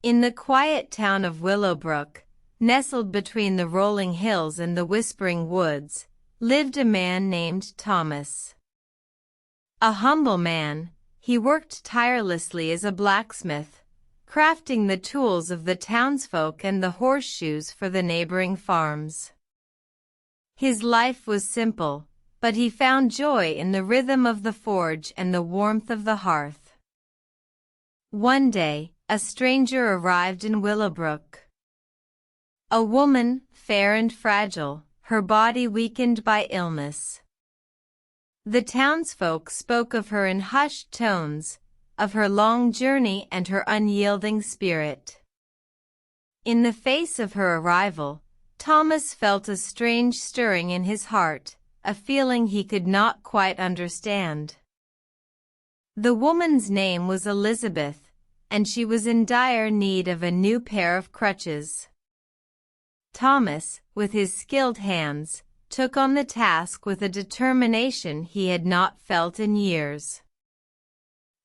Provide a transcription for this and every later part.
In the quiet town of Willowbrook, nestled between the rolling hills and the whispering woods, lived a man named Thomas. A humble man, he worked tirelessly as a blacksmith, crafting the tools of the townsfolk and the horseshoes for the neighboring farms. His life was simple, but he found joy in the rhythm of the forge and the warmth of the hearth. One day, a stranger arrived in Willowbrook. A woman, fair and fragile, her body weakened by illness. The townsfolk spoke of her in hushed tones, of her long journey and her unyielding spirit. In the face of her arrival, Thomas felt a strange stirring in his heart, a feeling he could not quite understand. The woman's name was Elizabeth, and she was in dire need of a new pair of crutches. Thomas, with his skilled hands, took on the task with a determination he had not felt in years.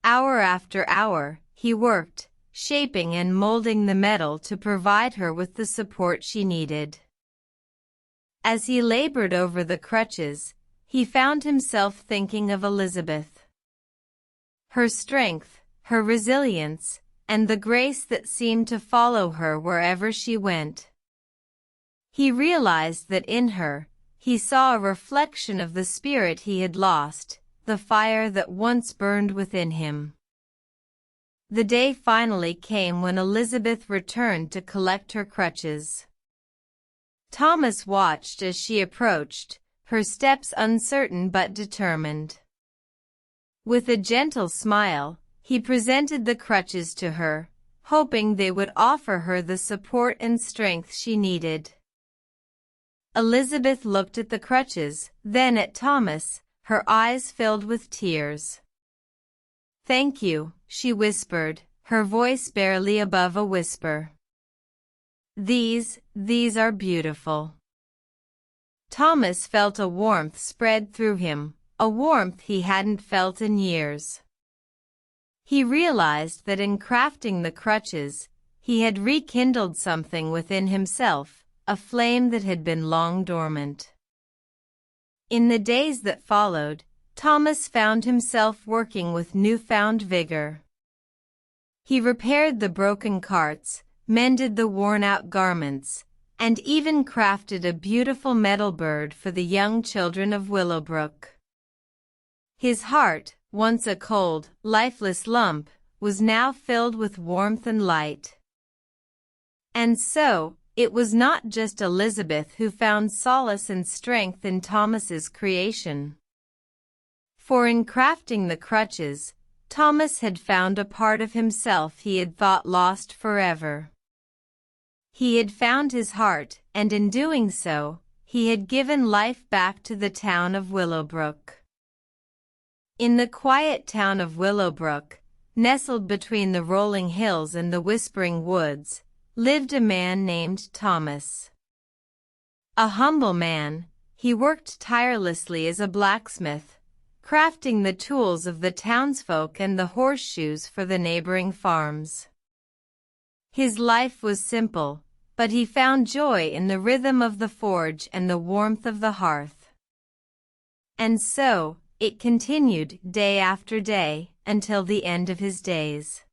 Hour after hour, he worked, shaping and molding the metal to provide her with the support she needed. As he labored over the crutches, he found himself thinking of Elizabeth. Her strength, her resilience, and the grace that seemed to follow her wherever she went. He realized that in her, he saw a reflection of the spirit he had lost, the fire that once burned within him. The day finally came when Elizabeth returned to collect her crutches. Thomas watched as she approached, her steps uncertain but determined. With a gentle smile, he presented the crutches to her, hoping they would offer her the support and strength she needed. Elizabeth looked at the crutches, then at Thomas, her eyes filled with tears. "Thank you," she whispered, her voice barely above a whisper. These are beautiful." Thomas felt a warmth spread through him, a warmth he hadn't felt in years. He realized that in crafting the crutches, he had rekindled something within himself, a flame that had been long dormant. In the days that followed, Thomas found himself working with newfound vigor. He repaired the broken carts, mended the worn-out garments, and even crafted a beautiful metal bird for the young children of Willowbrook. His heart, once a cold, lifeless lump, was now filled with warmth and light. And so, it was not just Elizabeth who found solace and strength in Thomas's creation. For in crafting the crutches, Thomas had found a part of himself he had thought lost forever. He had found his heart, and in doing so, he had given life back to the town of Willowbrook. In the quiet town of Willowbrook, nestled between the rolling hills and the whispering woods, lived a man named Thomas. A humble man, he worked tirelessly as a blacksmith, crafting the tools of the townsfolk and the horseshoes for the neighboring farms. His life was simple, but he found joy in the rhythm of the forge and the warmth of the hearth. And so, it continued day after day, until the end of his days.